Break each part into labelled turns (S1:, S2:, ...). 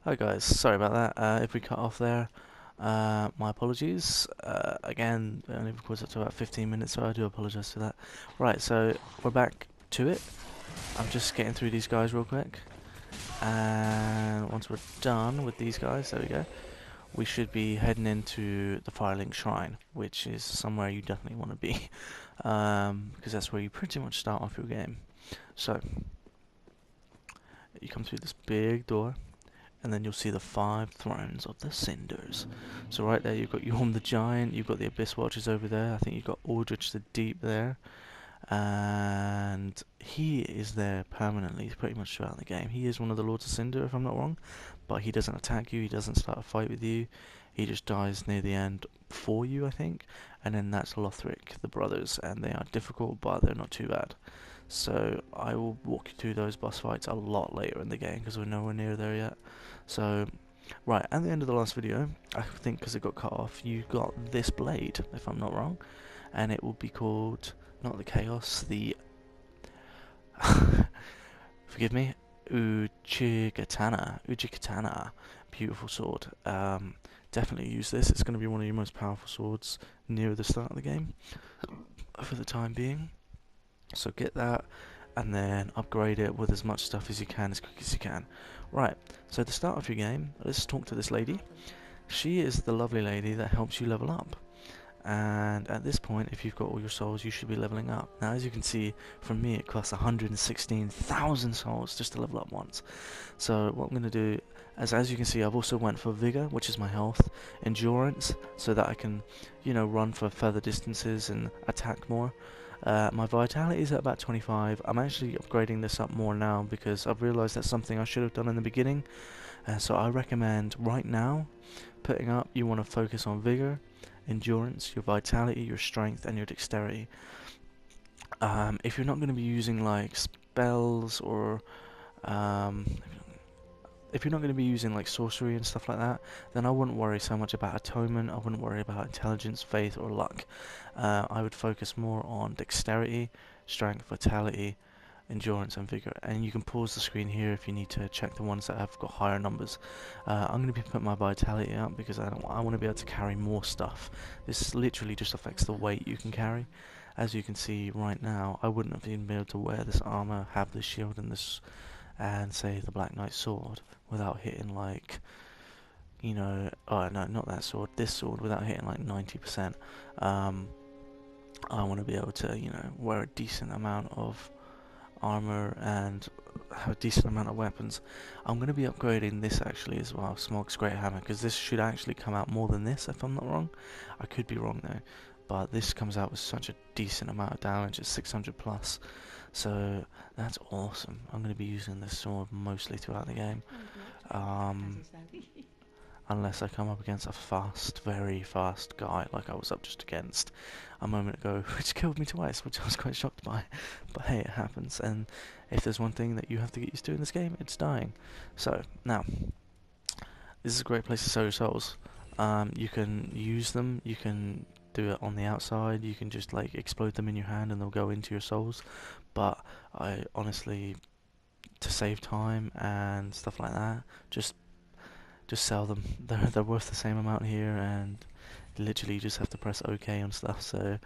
S1: Hi guys, sorry about that. If we cut off there, my apologies. Again, it only recorded up to about 15 minutes, so I do apologize for that. Right, so we're back to it. I'm just getting through these guys real quick, and once we're done with these guys, there we go. We should be heading into the Firelink Shrine, which is somewhere you definitely want to be, because that's where you pretty much start off your game. So you come through this big door, and then you'll see the 5 thrones of the Cinders. So right there, you've got Yorm the Giant, you've got the Abyss Watchers over there, I think you've got Aldrich the Deep there, and he is there permanently, pretty much throughout the game. He is one of the Lords of Cinder, if I'm not wrong, but he doesn't attack you, he doesn't start a fight with you, he just dies near the end for you, I think, and then that's Lothric, the brothers, and they are difficult, but they're not too bad. So I will walk you through those boss fights a lot later in the game because we're nowhere near there yet. So, right, at the end of the last video, I think because it got cut off, you got this blade, if I'm not wrong, and it will be called, not the Chaos, the, forgive me, Uchigatana, beautiful sword. Definitely use this, it's going to be one of your most powerful swords near the start of the game, for the time being. So get that, and then upgrade it with as much stuff as you can, as quick as you can. Right, so to start off your game, let's talk to this lady. She is the lovely lady that helps you level up. And at this point, if you've got all your souls, you should be leveling up. Now, as you can see, from me, it costs 116,000 souls just to level up once. So what I'm going to do, as you can see, I've also went for Vigor, which is my health, Endurance, so that I can, run for further distances and attack more. My vitality is at about 25. I'm actually upgrading this up more now because I've realised that's something I should have done in the beginning. So I recommend right now, putting up, you want to focus on Vigor, Endurance, your vitality, your strength, and your dexterity. If you're not going to be using like spells or um, if you're not going to be using like sorcery and stuff like that, then I wouldn't worry so much about atonement. I wouldn't worry about intelligence, faith, or luck. I would focus more on dexterity, strength, vitality, endurance, and vigor. And you can pause the screen here if you need to check the ones that have got higher numbers. I'm going to be putting my vitality up because I want to be able to carry more stuff. This literally just affects the weight you can carry. As you can see right now, I wouldn't have even been able to wear this armor, have this shield, and say the Black Knight sword without hitting like, oh no, not that sword, this sword, without hitting like 90%. I want to be able to, wear a decent amount of armor and have a decent amount of weapons. I'm going to be upgrading this actually as well, Smog's Great Hammer, because this should actually come out more than this, if I'm not wrong. I could be wrong though, but this comes out with such a decent amount of damage, it's 600 plus. So that's awesome. I'm going to be using this sword mostly throughout the game. Unless I come up against a very fast guy like I was up just against a moment ago, which killed me twice, which I was quite shocked by. But hey, it happens, and if there's one thing that you have to get used to in this game, it's dying. So, now, this is a great place to sell your souls. You can use them, you can do it on the outside, you can just like explode them in your hand and they'll go into your souls. But I honestly, to save time and stuff like that, just sell them. They're worth the same amount here, and literally you just have to press OK on stuff, so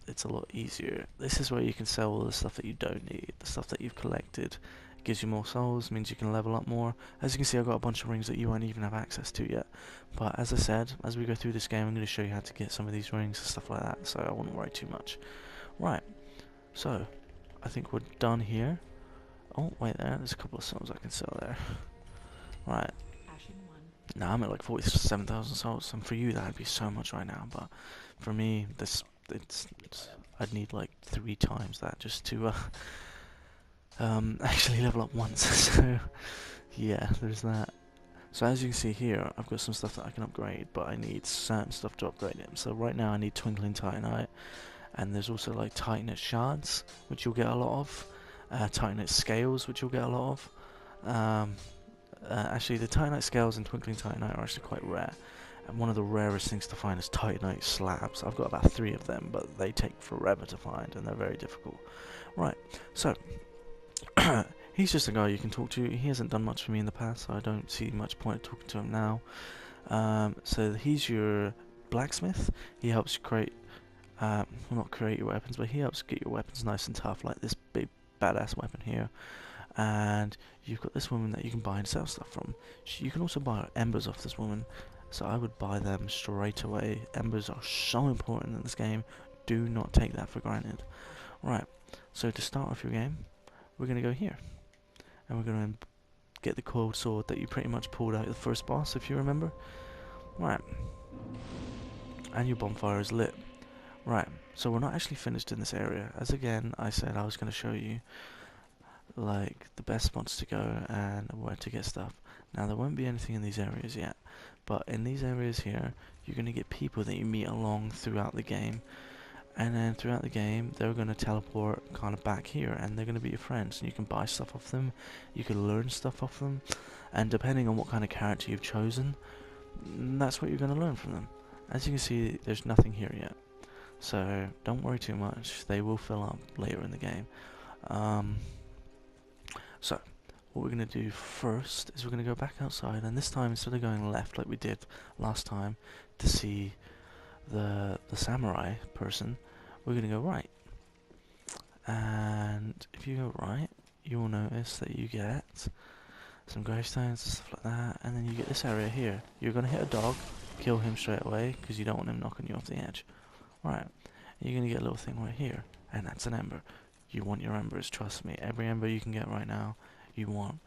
S1: it's a lot easier. This is where you can sell all the stuff that you don't need, the stuff that you've collected. It gives you more souls, means you can level up more. As you can see, I've got a bunch of rings that you won't even have access to yet. But as I said, as we go through this game, I'm going to show you how to get some of these rings and stuff like that, so I wouldn't worry too much. Right, so I think we're done here. Oh, wait there's a couple of souls I can sell there. Right. Now I'm at like 47,000 souls, and for you that'd be so much right now, but for me, it's I'd need like 3 times that just to actually level up once. So yeah, there's that. So as you can see here, I've got some stuff that I can upgrade, but I need certain stuff to upgrade it. So right now I need Twinkling Titanite, and there's also like Titanite Shards, which you'll get a lot of, Titanite Scales, which you'll get a lot of. Actually, the Titanite Scales and Twinkling Titanite are actually quite rare, and one of the rarest things to find is Titanite Slabs. I've got about 3 of them, but they take forever to find, and they're very difficult. Right, so He's just a guy you can talk to. He hasn't done much for me in the past, so I don't see much point talking to him now. So he's your blacksmith. He helps create, well, not create your weapons, but he helps get your weapons nice and tough, like this big badass weapon here. And you've got this woman that you can buy and sell stuff from. You can also buy embers off this woman, so I would buy them straight away. Embers are so important in this game. Do not take that for granted. Right, so to start off your game, we're going to go here. And we're going to get the coiled sword that you pretty much pulled out of the first boss, if you remember. Right. And your bonfire is lit. Right, so we're not actually finished in this area. As again, I said I was going to show you like the best spots to go and where to get stuff. Now there won't be anything in these areas yet, but in these areas here, you're going to get people that you meet along throughout the game. And then throughout the game, they're going to teleport kind of back here, and they're going to be your friends, and you can buy stuff off them, you can learn stuff off them, and depending on what kind of character you've chosen, that's what you're going to learn from them. As you can see, there's nothing here yet, so don't worry too much, they will fill up later in the game. So, what we're going to do first is we're going to go back outside, and this time, instead of going left like we did last time to see the samurai person, we're going to go right. And if you go right, you will notice that you get some gravestones and stuff like that, and then you get this area here. You're going to hit a dog, kill him straight away, because you don't want him knocking you off the edge. Right, you're going to get a little thing right here, and that's an ember. You want your embers, trust me. Every ember you can get right now, you want.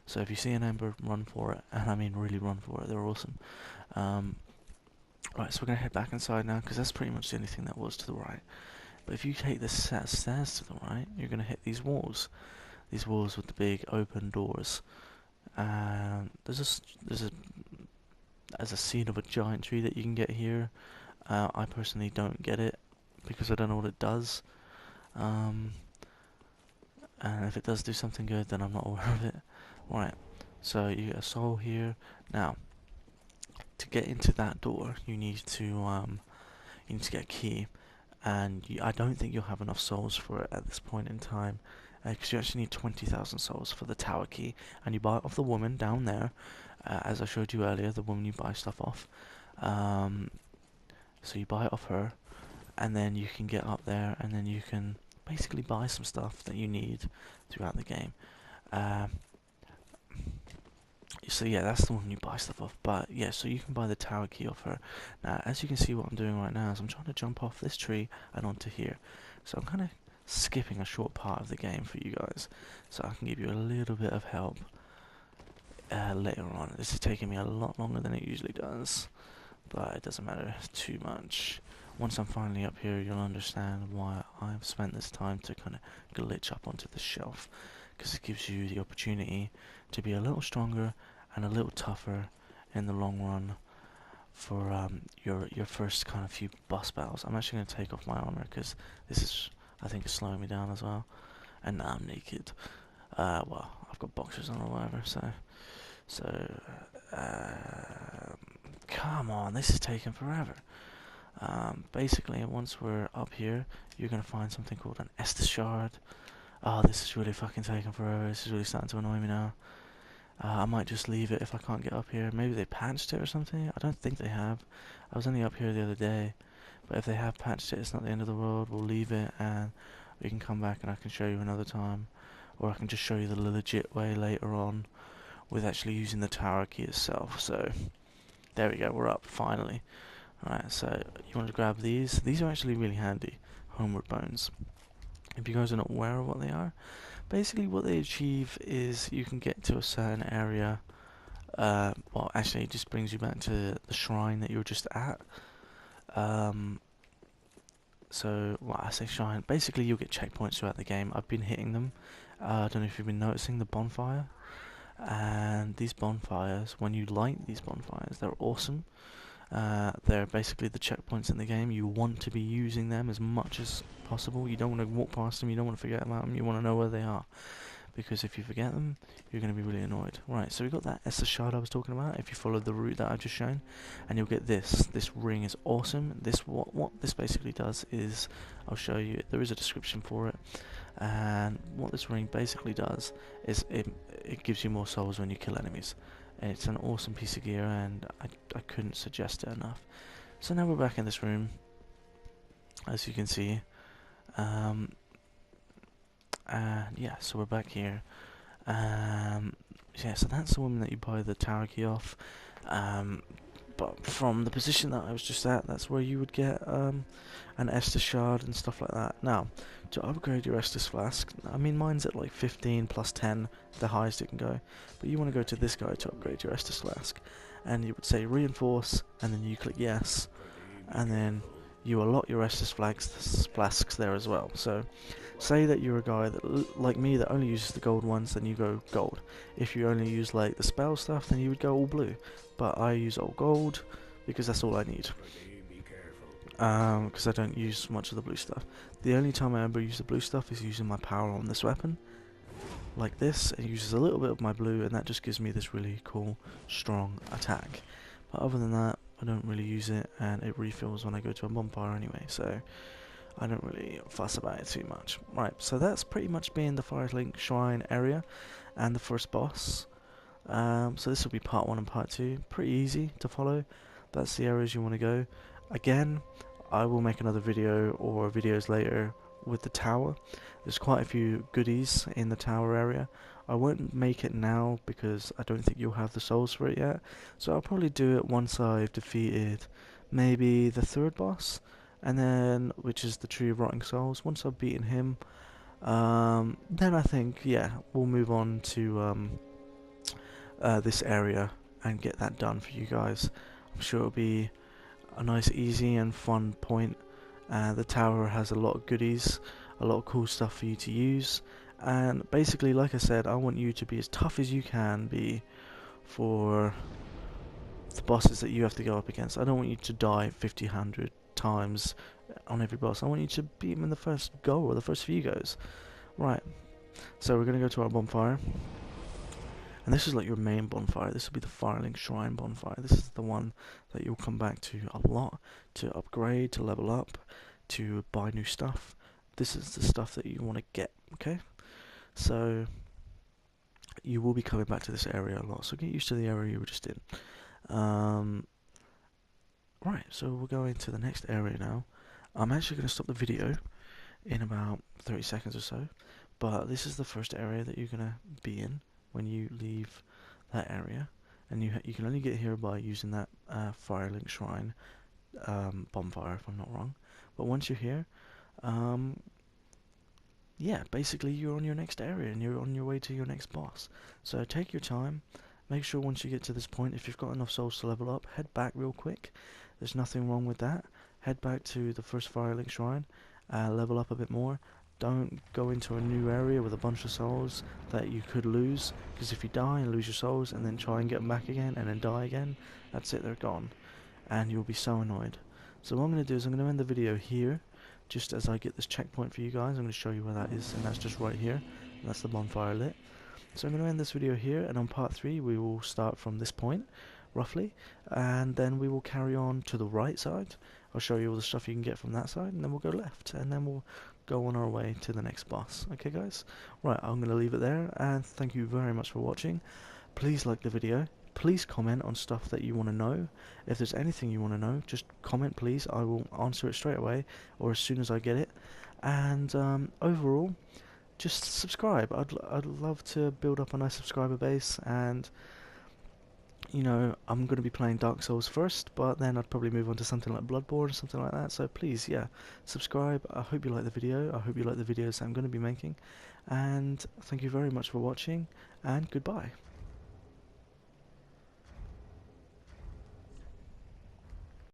S1: So if you see an ember, run for it, and I mean really run for it, they're awesome. Right, so we're going to head back inside now, because that's pretty much the only thing that was to the right. But if you take the set of stairs to the right, you're going to hit these walls. These walls with the big open doors. And there's a scene of a giant tree that you can get here. I personally don't get it, because I don't know what it does. And if it does do something good, then I'm not aware of it. Right, so you get a soul here. Now, to get into that door, you need to get a key, and I don't think you'll have enough souls for it at this point in time, because you actually need 20,000 souls for the tower key, and you buy it off the woman down there, as I showed you earlier, the woman you buy stuff off. So you buy it off her, and then you can get up there, and then you can basically buy some stuff that you need throughout the game. So yeah, that's the one you buy stuff off. But yeah, so you can buy the tower key off her. Now, as you can see, what I'm doing right now is I'm trying to jump off this tree and onto here. So I'm kind of skipping a short part of the game for you guys, so I can give you a little bit of help later on. This is taking me a lot longer than it usually does, but it doesn't matter too much. Once I'm finally up here, you'll understand why I've spent this time to kind of glitch up onto the shelf, because it gives you the opportunity to be a little stronger and a little tougher in the long run for your first kind of few boss battles. I'm actually going to take off my armor, because this is, I think, is slowing me down as well. And now I'm naked. Well, I've got boxers on or whatever, so come on, this is taking forever. Basically, once we're up here, you're going to find something called an Estus shard. Oh, this is really fucking taking forever. This is really starting to annoy me now. I might just leave it if I can't get up here. Maybe they patched it or something. I don't think they have. I was only up here the other day. But if they have patched it, it's not the end of the world. We'll leave it, and we can come back and I can show you another time. Or I can just show you the legit way later on with actually using the tower key itself. So, there we go. We're up, finally. Alright, so you want to grab these. These are actually really handy. Homeward bones. If you guys are not aware of what they are, basically what they achieve is you can get to a certain area. Well, actually, it just brings you back to the shrine that you were just at. So, well, I say shrine. Basically, you'll get checkpoints throughout the game. I've been hitting them. I don't know if you've been noticing the bonfire. And these bonfires, when you light these bonfires, they're awesome. They're basically the checkpoints in the game. You want to be using them as much as possible. You don't want to walk past them, you don't want to forget about them, you want to know where they are. Because if you forget them, you're going to be really annoyed. Right, so we got that Estus shard I was talking about, if you follow the route that I've just shown. And you'll get this. This ring is awesome. What this basically does is, I'll show you, there is a description for it. And what this ring basically does is it gives you more souls when you kill enemies. It's an awesome piece of gear, and I couldn't suggest it enough. So now we're back in this room, as you can see. And yeah, so we're back here. Yeah, so that's the woman that you buy the tower key off. But from the position that I was just at, that's where you would get an Estus shard and stuff like that. Now, to upgrade your Estus flask, I mean mine's at like 15 plus 10, the highest it can go. But you want to go to this guy to upgrade your Estus flask. And you would say reinforce, and then you click yes. And then you allot your Estus flasks there as well. So, say that you're a guy that, like me, that only uses the gold ones, then you go gold. If you only use like the spell stuff, then you would go all blue. But I use all gold because that's all I need. Because I don't use much of the blue stuff. The only time I ever use the blue stuff is using my power on this weapon. Like this, it uses a little bit of my blue, and that just gives me this really cool, strong attack. But other than that, I don't really use it, and it refills when I go to a bonfire anyway, so I don't really fuss about it too much. Right, so that's pretty much been the Firelink Shrine area and the first boss. So this will be part 1 and part 2. Pretty easy to follow. That's the areas you want to go. Again, I will make another video or videos later with the tower. There's quite a few goodies in the tower area. I won't make it now because I don't think you'll have the souls for it yet. So I'll probably do it once I've defeated maybe the 3rd boss, and then, which is the Tree of Rotting Souls. Once I've beaten him, then I think, yeah, we'll move on to this area and get that done for you guys. I'm sure it'll be a nice, easy and fun point. The tower has a lot of goodies, a lot of cool stuff for you to use, and basically, like I said, I want you to be as tough as you can be for the bosses that you have to go up against. I don't want you to die 50, 100 times on every boss. I want you to beat them in the first go or the first few goes. Right, so we're going to go to our bonfire. And this is like your main bonfire. This will be the Firelink Shrine bonfire. This is the one that you'll come back to a lot, to upgrade, to level up, to buy new stuff. This is the stuff that you want to get, okay? So, you will be coming back to this area a lot, so get used to the area you were just in. Right, so we'll go into the next area now. I'm actually going to stop the video in about 30 seconds or so, but this is the first area that you're going to be in when you leave that area, and you can only get here by using that Firelink Shrine bonfire, if I'm not wrong. But once you're here, yeah, basically you're on your next area and you're on your way to your next boss. So take your time. Make sure once you get to this point, if you've got enough souls to level up, head back real quick. There's nothing wrong with that. Head back to the first Firelink Shrine, level up a bit more. Don't go into a new area with a bunch of souls that you could lose, because if you die and lose your souls and then try and get them back again and then die again, that's it, they're gone. And you'll be so annoyed. So what I'm going to do is I'm going to end the video here, just as I get this checkpoint for you guys. I'm going to show you where that is, and that's just right here. And that's the bonfire lit. So I'm going to end this video here, and on part 3 we will start from this point, roughly, and then we will carry on to the right side. I'll show you all the stuff you can get from that side, and then we'll go left, and then we'll go on our way to the next boss. Okay guys? Right, I'm going to leave it there, and thank you very much for watching. Please like the video. Please comment on stuff that you want to know. If there's anything you want to know, just comment please. I will answer it straight away, or as soon as I get it. And overall, just subscribe. I'd love to build up a nice subscriber base, and you know, I'm going to be playing Dark Souls first, but then I'd probably move on to something like Bloodborne or something like that. So please, yeah, subscribe. I hope you like the video. I hope you like the videos that I'm going to be making. And thank you very much for watching, and goodbye.